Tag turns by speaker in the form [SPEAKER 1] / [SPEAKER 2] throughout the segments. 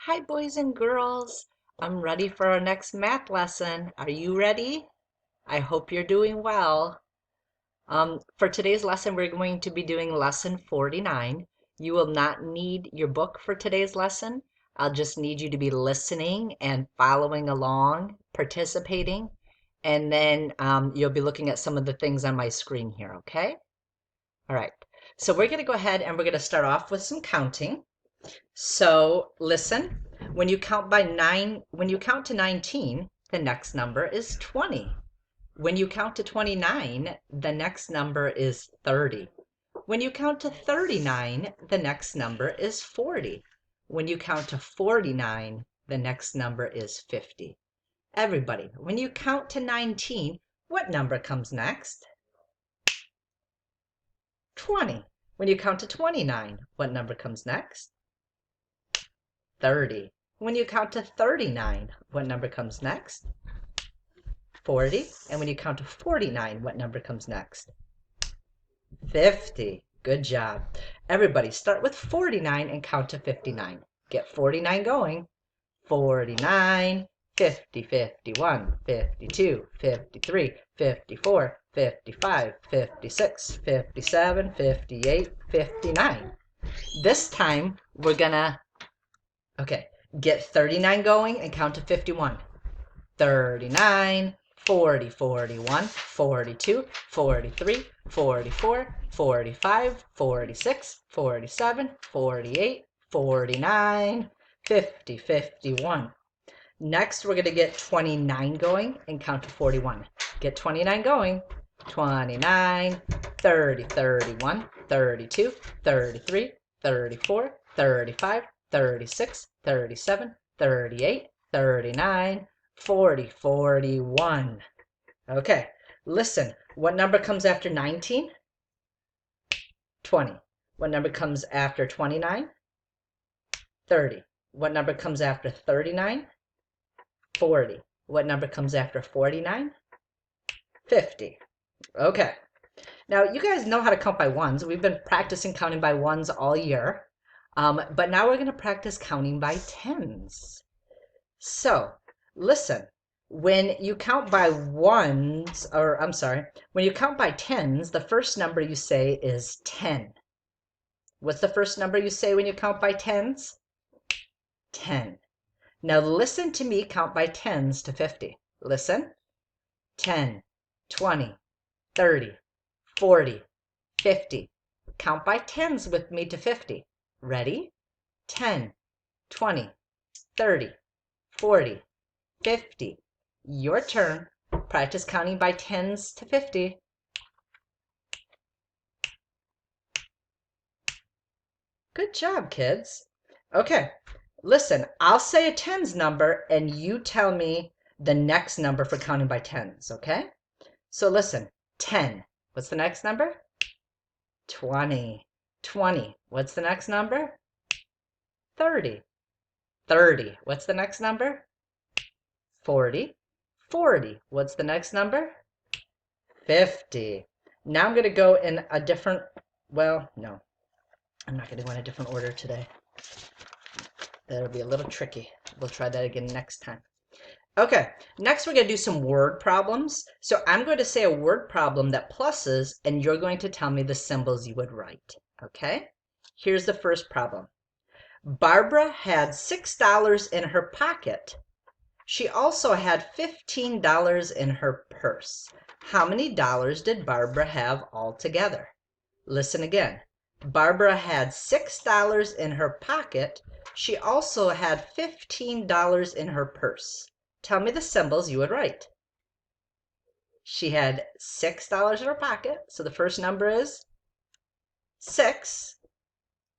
[SPEAKER 1] Hi, boys and girls. I'm ready for our next math lesson. Are you ready? I hope you're doing well. For today's lesson, we're going to be doing lesson 49. You will not need your book for today's lesson. I'll just need you to be listening and following along, participating, and then you'll be looking at some of the things on my screen here, okay? All right. So we're going to go ahead and we're going to start off with some counting. So listen, when you count to 19, the next number is 20. When you count to 29, the next number is 30. When you count to 39, the next number is 40. When you count to 49, the next number is 50. Everybody, when you count to 19, what number comes next? 20. When you count to 29, what number comes next? 30. When you count to 39, what number comes next? 40. And when you count to 49, what number comes next? 50. Good job. Everybody start with 49 and count to 59. Get 49 going. 49, 50, 51, 52, 53, 54, 55, 56, 57, 58, 59. This time we're gonna get 39 going and count to 51. 39, 40, 41, 42, 43, 44, 45, 46, 47, 48, 49, 50, 51. Next, we're going to get 29 going and count to 41. Get 29 going. 29, 30, 31, 32, 33, 34, 35, 36, 37, 38, 39, 40, 41. Okay, listen. What number comes after 19? 20. What number comes after 29? 30. What number comes after 39? 40. What number comes after 49? 50. Okay. Now, you guys know how to count by ones. We've been practicing counting by ones all year. But now we're going to practice counting by tens. So, listen. When you count by ones, when you count by tens, the first number you say is 10. What's the first number you say when you count by tens? 10. Now listen to me count by tens to 50. Listen. 10, 20, 30, 40, 50. Count by tens with me to 50. Ready? 10, 20, 30, 40, 50. Your turn. Practice counting by tens to 50. Good job, kids. Okay, listen, I'll say a tens number and you tell me the next number for counting by tens, okay? So listen, 10. What's the next number? 20. 20. What's the next number? 30. 30. What's the next number? 40. 40. What's the next number? 50. Now I'm going to go in a different, well, no. I'm not going to go in a different order today. That'll be a little tricky. We'll try that again next time. Okay, next we're going to do some word problems. So I'm going to say a word problem that pluses, and you're going to tell me the symbols you would write. Okay? Here's the first problem. Barbara had $6 in her pocket. She also had $15 in her purse. How many dollars did Barbara have altogether? Listen again. Barbara had $6 in her pocket. She also had $15 in her purse. Tell me the symbols you would write. She had $6 in her pocket, so the first number is 6.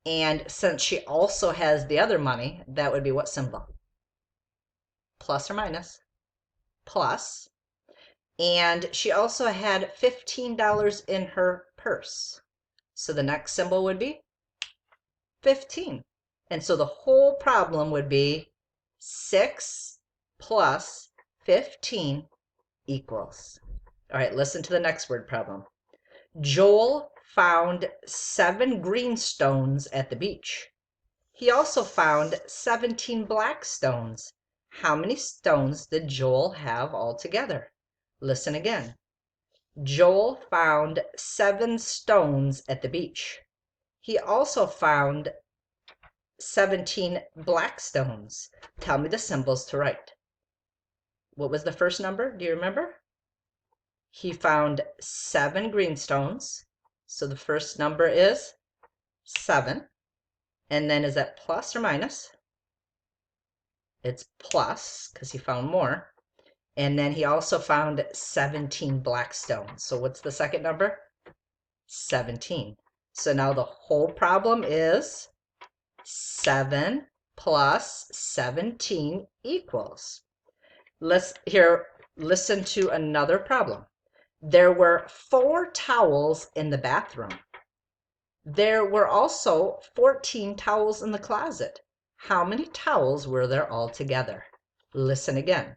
[SPEAKER 1] And since she also has the other money, that would be what symbol? Plus or minus? Plus. And she also had $15 in her purse. So the next symbol would be 15. And so the whole problem would be 6 plus 15 equals. All right, listen to the next word problem. Joel found 7 green stones at the beach. He also found 17 black stones. How many stones did Joel have altogether? Listen again. Joel found 7 stones at the beach. He also found 17 black stones. Tell me the symbols to write. What was the first number? Do you remember? He found 7 green stones. So the first number is 7. And then is that plus or minus? It's plus because he found more. And then he also found 17 black stones. So what's the second number? 17. So now the whole problem is 7 plus 17 equals. Listen to another problem. There were 4 towels in the bathroom. There were also 14 towels in the closet. How many towels were there altogether? Listen again.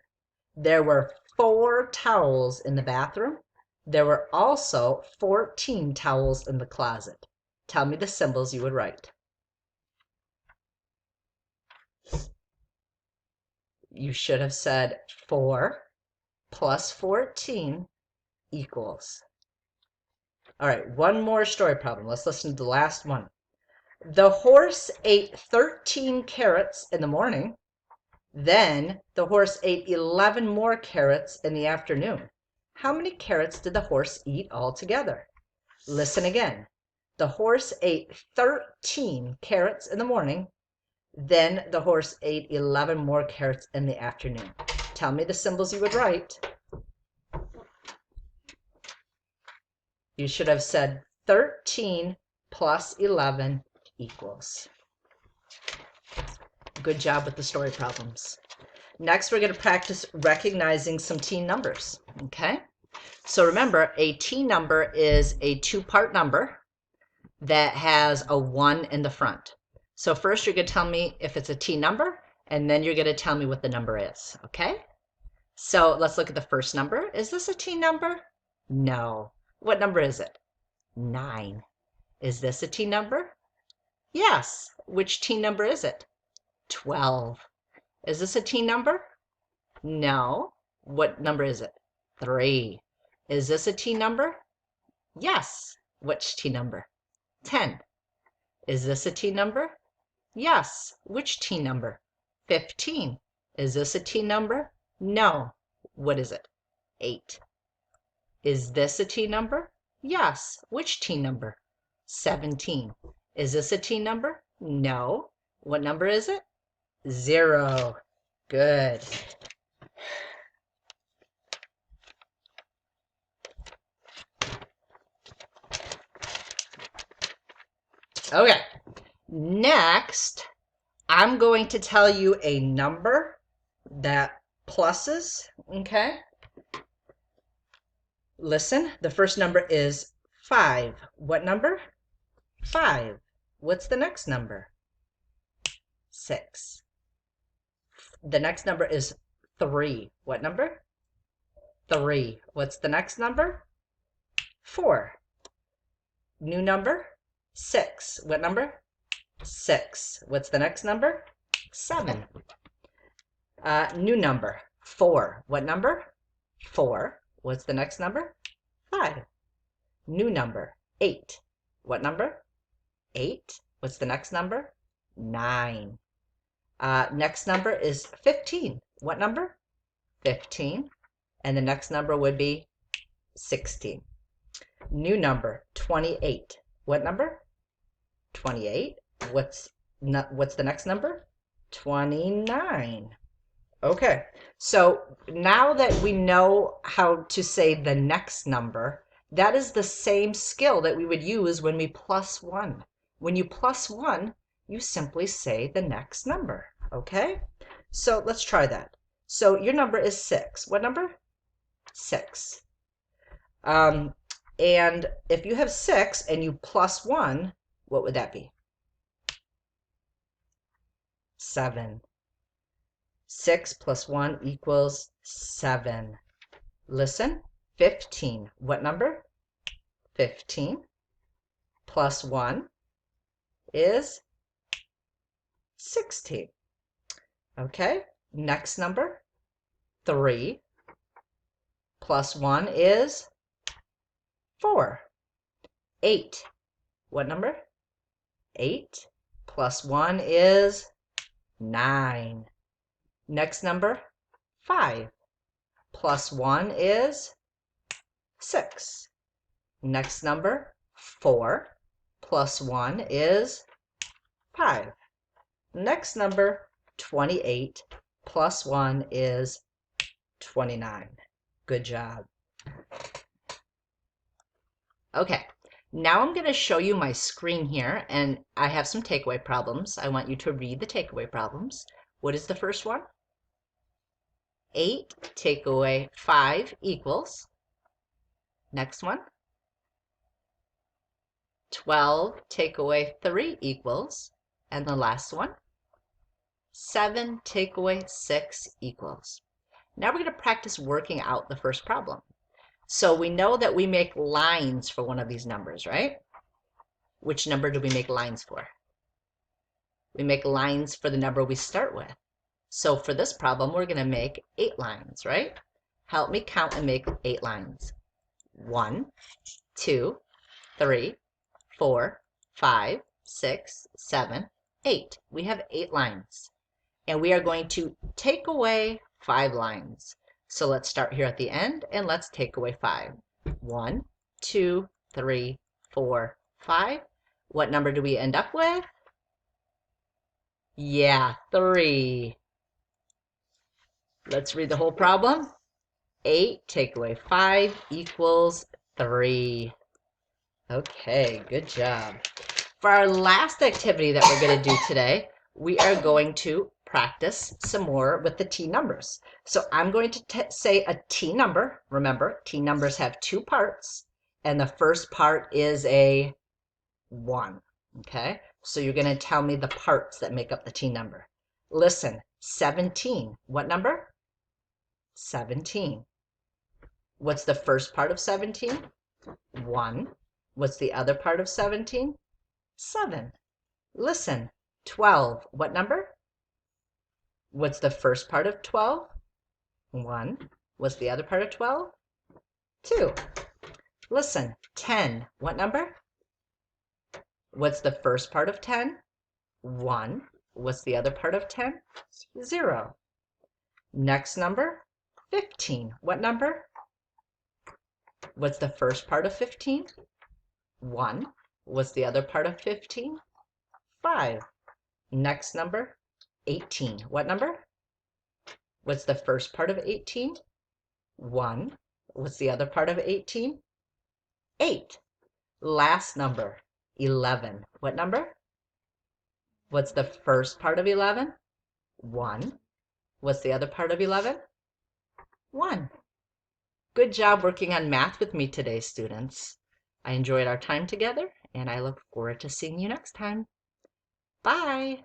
[SPEAKER 1] There were 4 towels in the bathroom. There were also 14 towels in the closet. Tell me the symbols you would write. You should have said 4 plus 14 equals. All right, one more story problem. Let's listen to the last one. The horse ate 13 carrots in the morning. Then the horse ate 11 more carrots in the afternoon. How many carrots did the horse eat altogether? Listen again. The horse ate 13 carrots in the morning. Then the horse ate 11 more carrots in the afternoon. Tell me the symbols you would write. You should have said 13 plus 11 equals. Good job with the story problems. Next, we're going to practice recognizing some teen numbers. Okay? So remember, a teen number is a 2-part number that has a 1 in the front. So first you're going to tell me if it's a teen number, and then you're going to tell me what the number is. Okay? So let's look at the first number. Is this a teen number? No. What number is it? 9. Is this a teen number? Yes. Which teen number is it? 12. Is this a teen number? No. What number is it? 3. Is this a teen number? Yes. Which teen number? 10. Is this a teen number? Yes. Which teen number? 15. Is this a teen number? No. What is it? 8. Is this a teen number? Yes. Which teen number? 17. Is this a teen number? No. What number is it? 0. Good. Okay. Next, I'm going to tell you a number that pluses, okay? Listen, the first number is 5. What number? 5. What's the next number? 6. The next number is 3. What number? 3. What's the next number? 4. New number? 6. What number? 6. What's the next number? 7. New number? 4. What number? 4. What's the next number? 5. New number? 8. What number? 8. What's the next number? 9. Next number is 15. What number? 15. And the next number would be 16. New number, 28. What number? 28. What's the next number? 29. Okay, so now that we know how to say the next number, that is the same skill that we would use when we plus 1. When you plus 1, you simply say the next number, okay? So let's try that. So your number is 6. What number? 6. And if you have 6 and you plus 1, what would that be? 7. 6 plus 1 equals 7. Listen, 15. What number? 15 plus 1 is 16. Okay, next number, 3 plus 1 is 4. 8. What number? 8 plus 1 is 9. Next number, 5 plus 1 is 6. Next number, 4 plus 1 is 5. Next number, 28 plus 1 is 29. Good job. Okay, now I'm going to show you my screen here, and I have some takeaway problems. I want you to read the takeaway problems. What is the first one? 8 take away 5 equals. Next one. 12 take away 3 equals. And the last one. 7 take away 6 equals. Now we're going to practice working out the first problem. So we know that we make lines for one of these numbers, right? Which number do we make lines for? We make lines for the number we start with. So for this problem, we're going to make 8 lines, right? Help me count and make 8 lines. 1, 2, 3, 4, 5, 6, 7, 8. We have 8 lines. And we are going to take away 5 lines. So let's start here at the end and let's take away 5. 1, 2, 3, 4, 5. What number do we end up with? Yeah, 3. Let's read the whole problem. 8 take away 5 equals 3. Okay, good job. For our last activity that we're going to do today, we are going to practice some more with the T numbers. So I'm going to say a T number. Remember, T numbers have 2 parts, and the first part is a 1. Okay, so you're going to tell me the parts that make up the T number. Listen, 17. What number? 17. What's the first part of 17? 1. What's the other part of 17? 7. Listen, 12. What number? What's the first part of 12? 1. What's the other part of 12? 2. Listen, 10. What number? What's the first part of 10? 1. What's the other part of 10? 0. Next number, 15. What number? What's the first part of 15? 1. What's the other part of 15? 5. Next number, 18. What number? What's the first part of 18? 1. What's the other part of 18? 8. Last number, 11. What number? What's the first part of 11? 1. What's the other part of 11? 1. Good job working on math with me today, students. I enjoyed our time together, and I look forward to seeing you next time. Bye!